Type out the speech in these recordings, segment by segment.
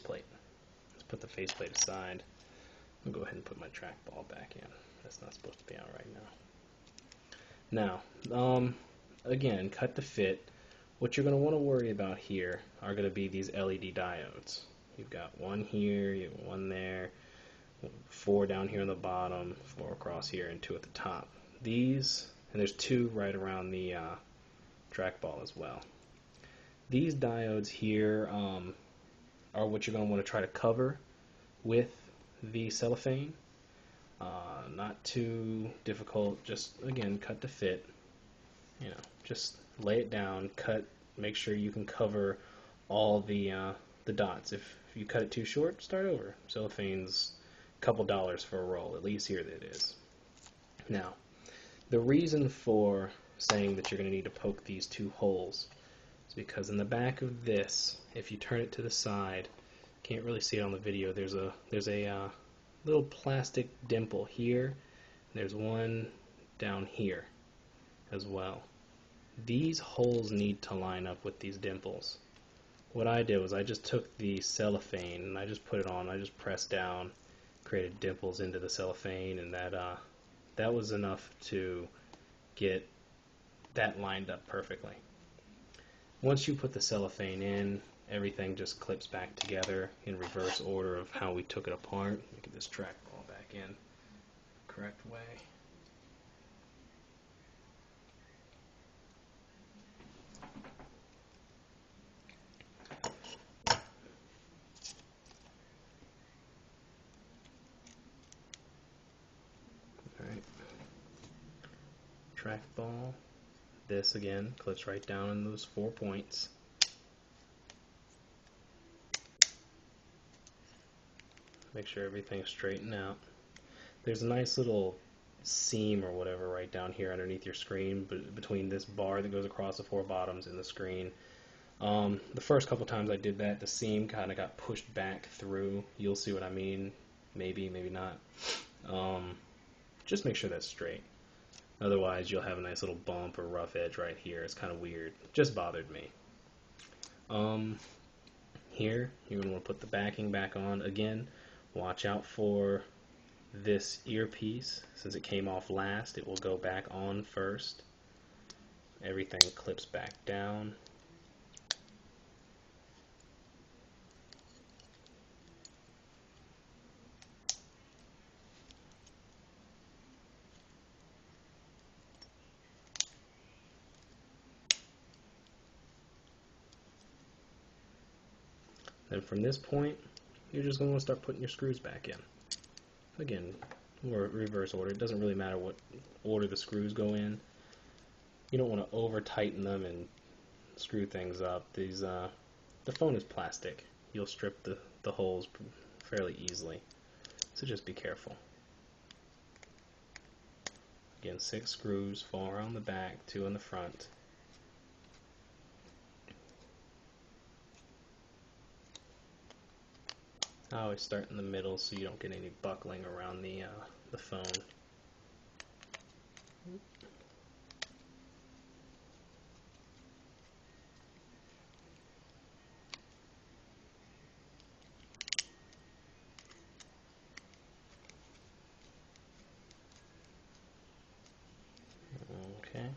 plate. Let's put the faceplate aside. I'll go ahead and put my trackball back in. That's not supposed to be out right now. Now, again, cut to fit. What you're going to want to worry about here are going to be these LED diodes. You've got one here, you have one there, 4 down here on the bottom, 4 across here, and 2 at the top. These, and there's 2 right around the trackball as well. These diodes here are what you're going to want to try to cover with the cellophane. Not too difficult, just again cut to fit. You know, just lay it down, cut, make sure you can cover all the dots. If you cut it too short, start over. Cellophane's a couple dollars for a roll, at least here it is. Now, the reason for saying that you're going to need to poke these 2 holes is because in the back of this, if you turn it to the side, can't really see it on the video, there's a little plastic dimple here. There's one down here as well. These holes need to line up with these dimples. What I did was I just took the cellophane and I just put it on. I just pressed down, created dimples into the cellophane, and that was enough to get that lined up perfectly. Once you put the cellophane in, everything just clips back together in reverse order of how we took it apart. Let me get this trackball back in the correct way. Alright. Trackball. This again clips right down in those 4 points. Make sure everything's straightened out. There's a nice little seam or whatever right down here underneath your screen, between this bar that goes across the 4 bottoms and the screen. The first couple times I did that, the seam kind of got pushed back through. You'll see what I mean. Maybe, maybe not. Just make sure that's straight. Otherwise, you'll have a nice little bump or rough edge right here. It's kind of weird. Just bothered me. Here, you're going to want to put the backing back on. Again, watch out for this earpiece. Since it came off last, it will go back on first. Everything clips back down. Then from this point, you're just going to want to start putting your screws back in. Again, reverse order. It doesn't really matter what order the screws go in. You don't want to over tighten them and screw things up. The phone is plastic. You'll strip the holes fairly easily. So just be careful. Again, 6 screws, 4 on the back, 2 in the front. I always start in the middle so you don't get any buckling around the phone. Okay.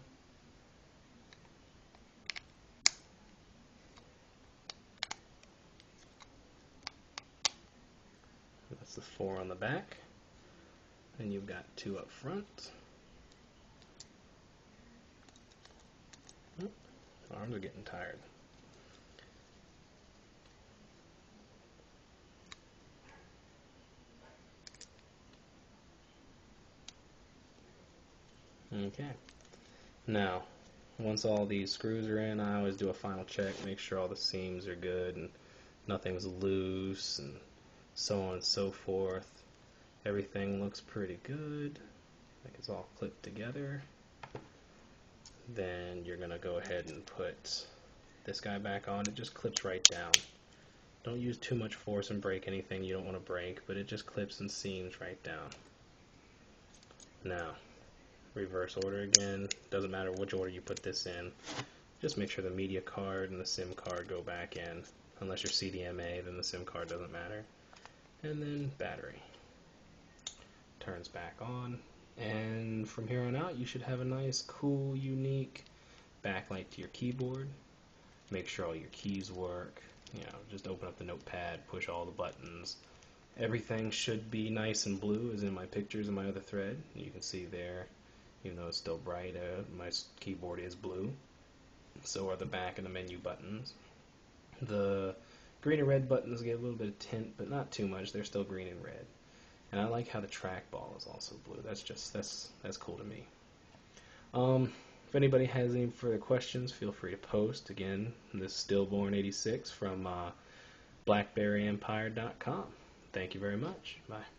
That's the 4 on the back. And you've got 2 up front. Arms are getting tired. Okay. Now, once all these screws are in, I always do a final check, make sure all the seams are good and nothing's loose and so on and so forth. Everything looks pretty good. Like it's all clipped together. Then you're going to go ahead and put this guy back on. It just clips right down. Don't use too much force and break anything you don't want to break, but it just clips and seams right down. Now, reverse order again. Doesn't matter which order you put this in. Just make sure the media card and the SIM card go back in. Unless you're CDMA, then the SIM card doesn't matter. And then battery. Turns back on. And from here on out, you should have a nice, cool, unique backlight to your keyboard. Make sure all your keys work. You know, just open up the notepad, push all the buttons. Everything should be nice and blue, as in my pictures in my other thread. You can see there, even though it's still bright, my keyboard is blue. So are the back and the menu buttons. The green and red buttons get a little bit of tint, but not too much. They're still green and red. And I like how the trackball is also blue. That's cool to me. If anybody has any further questions, feel free to post. Again, this is Stillborn86 from BlackBerryEmpire.com. Thank you very much. Bye.